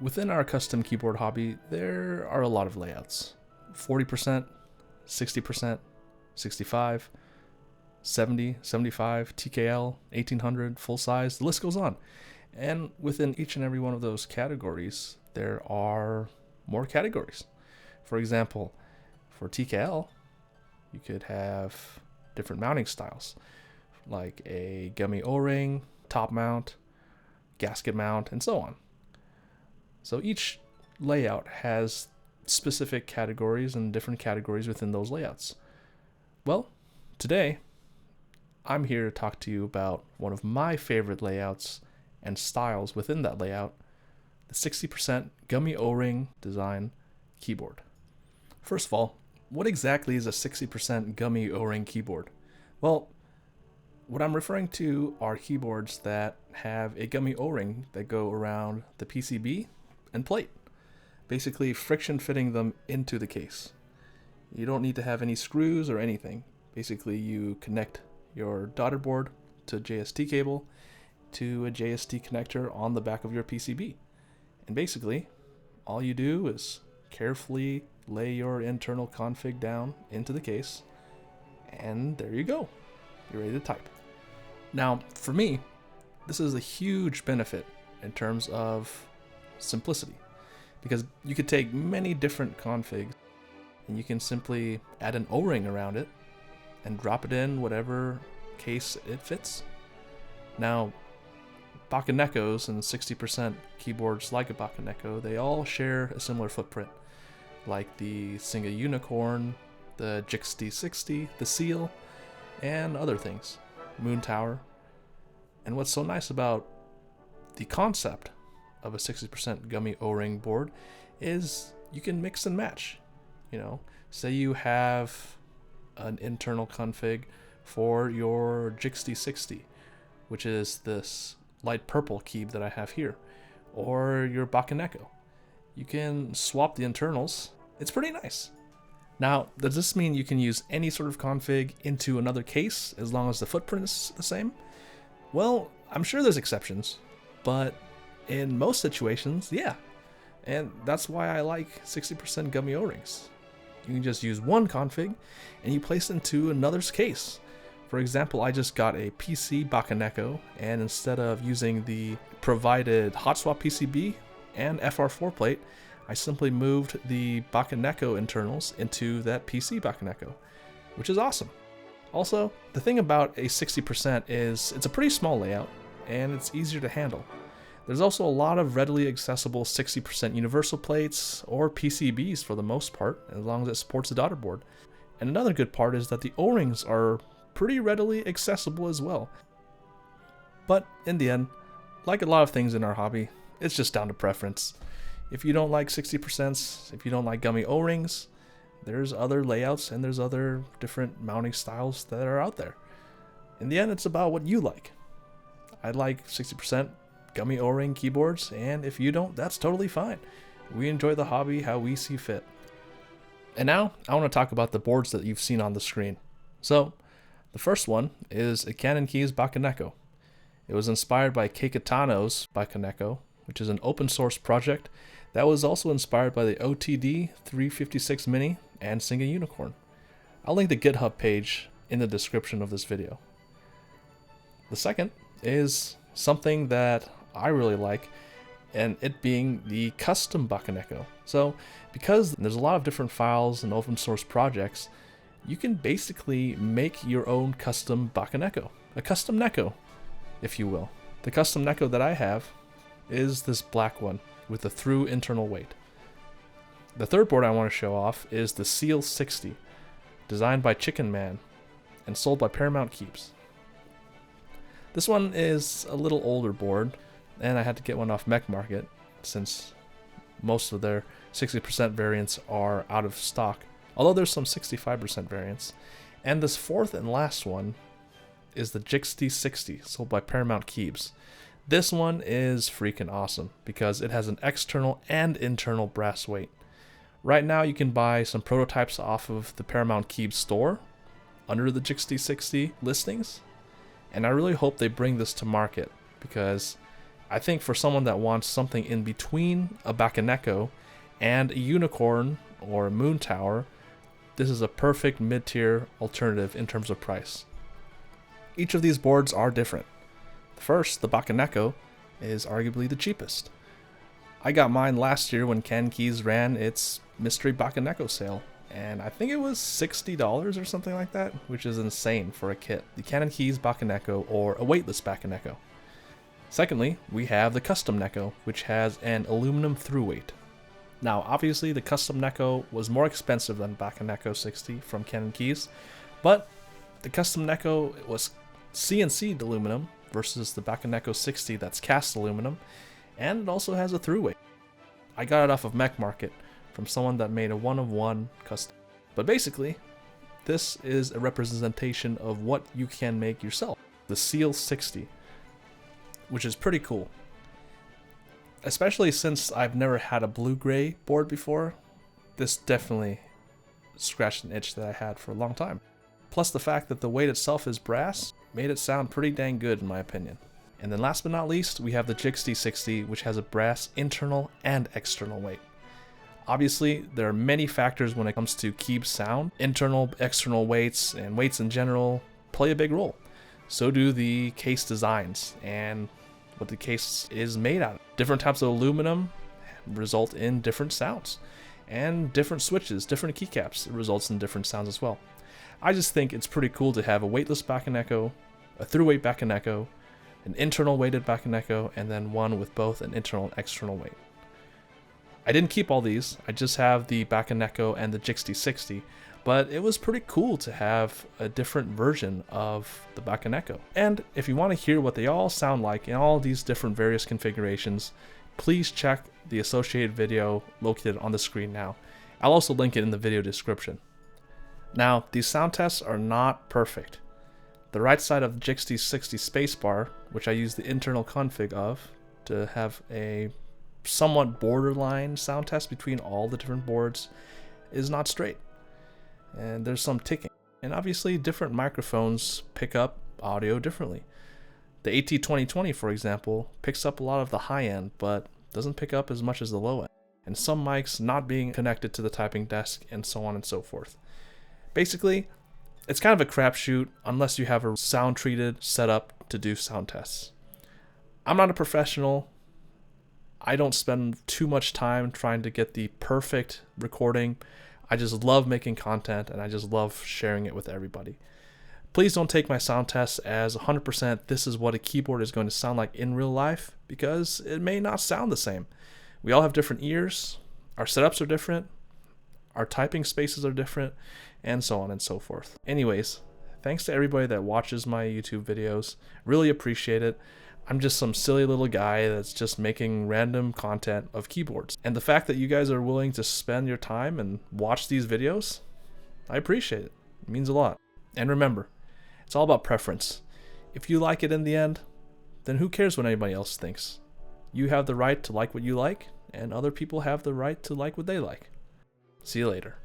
Within our custom keyboard hobby, there are a lot of layouts. 40%, 60%, 65, 70, 75, TKL, 1800, full size, the list goes on. And within each and every one of those categories, there are more categories. For example, for TKL, you could have different mounting styles, like a gummy O-ring, top mount, gasket mount, and so on. So each layout has specific categories and different categories within those layouts. Well, today, I'm here to talk to you about one of my favorite layouts and styles within that layout, the 60% gummy O-ring design keyboard. First of all, what exactly is a 60% gummy O-ring keyboard? Well, what I'm referring to are keyboards that have a gummy O-ring that go around the PCB and plate, basically friction fitting them into the case. You don't need to have any screws or anything. Basically, you connect your daughter board to a JST cable to a JST connector on the back of your PCB. And basically, all you do is carefully lay your internal config down into the case, and there you go. You're ready to type. Now, for me, this is a huge benefit in terms of simplicity, because you could take many different configs and you can simply add an O-ring around it and drop it in whatever case it fits. Now, Bakenekos and 60% keyboards like a Bakeneko, they all share a similar footprint, like the Singa Unicorn, the Jixte60, the Ciel, and other things, Moon Tower. And what's so nice about the concept of a 60% gummy O-ring board is you can mix and match. You know, say you have an internal config for your Jixte60, which is this light purple key that I have here, or your Bakeneko. You can swap the internals. It's pretty nice. Now, does this mean you can use any sort of config into another case as long as the footprint is the same? Well, I'm sure there's exceptions, but in most situations, yeah. And that's why I like 60% gummy O-rings. You can just use one config and you place it into another's case. For example, I just got a PC Bakeneko, and instead of using the provided hot swap PCB and FR4 plate, I simply moved the Bakeneko internals into that PC Bakeneko, which is awesome. Also, the thing about a 60% is it's a pretty small layout and it's easier to handle. There's also a lot of readily accessible 60% universal plates or PCBs for the most part, as long as it supports the daughter board. And another good part is that the O-rings are pretty readily accessible as well. But in the end, like a lot of things in our hobby, it's just down to preference. If you don't like 60%, if you don't like gummy O-rings, there's other layouts and there's other different mounting styles that are out there. In the end, it's about what you like. I like 60% gummy O-ring keyboards, and if you don't, that's totally fine. We enjoy the hobby how we see fit. And now, I want to talk about the boards that you've seen on the screen. So, the first one is a Canon Keys Bakeneko. It was inspired by Keikitano's Bakeneko, which is an open source project that was also inspired by the OTD 356 Mini and Singa Unicorn. I'll link the GitHub page in the description of this video. The second is something that I really like, and it being the custom Bakeneko. So, because there's a lot of different files and open source projects, you can basically make your own custom Bakeneko, a CustomNeko, if you will. The CustomNeko that I have is this black one with a through internal weight. The third board I want to show off is the Ciel60, designed by Chicken Man and sold by Paramount Keeps. This one is a little older board, and I had to get one off Mech Market since most of their 60% variants are out of stock, although there's some 65% variants. And this fourth and last one is the Jixte60, sold by Paramount Keeps. This one is freaking awesome because it has an external and internal brass weight. Right now you can buy some prototypes off of the Paramount Keeps store under the Jixte60 listings, and I really hope they bring this to market because I think for someone that wants something in between a Bakeneko and a unicorn or a moon tower, this is a perfect mid-tier alternative in terms of price. Each of these boards are different. First, the Bakeneko is arguably the cheapest. I got mine last year when Canon Keys ran its mystery Bakeneko sale, and I think it was $60 or something like that, which is insane for a kit. The Canon Keys Bakeneko, or a weightless Bakeneko. Secondly, we have the CustomNeko, which has an aluminum through-weight. Now, obviously, the CustomNeko was more expensive than Bakeneko60 from Canon Keys, but the CustomNeko was CNC'd aluminum versus the Bakeneko60 that's cast aluminum, and it also has a through-weight. I got it off of Mech Market from someone that made a one-of-one custom. But basically, this is a representation of what you can make yourself. The Ciel60, which is pretty cool. Especially since I've never had a blue-gray board before, this definitely scratched an itch that I had for a long time. Plus the fact that the weight itself is brass made it sound pretty dang good in my opinion. And then last but not least, we have the Jixte60, which has a brass internal and external weight. Obviously, there are many factors when it comes to keyboard sound. Internal, external weights, and weights in general play a big role. So do the case designs and what the case is made out of. Different types of aluminum result in different sounds, and different switches, different keycaps results in different sounds as well. I just think it's pretty cool to have a weightless Bakeneko, a through-weight Bakeneko, an internal weighted Bakeneko, and then one with both an internal and external weight. I didn't keep all these, I just have the Bakeneko and the Jixte60, but it was pretty cool to have a different version of the Bakeneko. And if you want to hear what they all sound like in all these different various configurations, please check the associated video located on the screen now. I'll also link it in the video description. Now, these sound tests are not perfect. The right side of the Jixte60 spacebar, which I use the internal config of to have a somewhat borderline sound test between all the different boards, is not straight. And there's some ticking. And obviously different microphones pick up audio differently. The AT2020, for example, picks up a lot of the high end, but doesn't pick up as much as the low end. And some mics not being connected to the typing desk, and so on and so forth. Basically, it's kind of a crapshoot unless you have a sound treated setup to do sound tests. I'm not a professional. I don't spend too much time trying to get the perfect recording. I just love making content and I just love sharing it with everybody. Please don't take my sound tests as 100% this is what a keyboard is going to sound like in real life, because it may not sound the same. We all have different ears, our setups are different, our typing spaces are different, and so on and so forth. Anyways, thanks to everybody that watches my YouTube videos. Really appreciate it. I'm just some silly little guy that's just making random content of keyboards. And the fact that you guys are willing to spend your time and watch these videos, I appreciate it. It means a lot. And remember, it's all about preference. If you like it in the end, then who cares what anybody else thinks? You have the right to like what you like, and other people have the right to like what they like. See you later.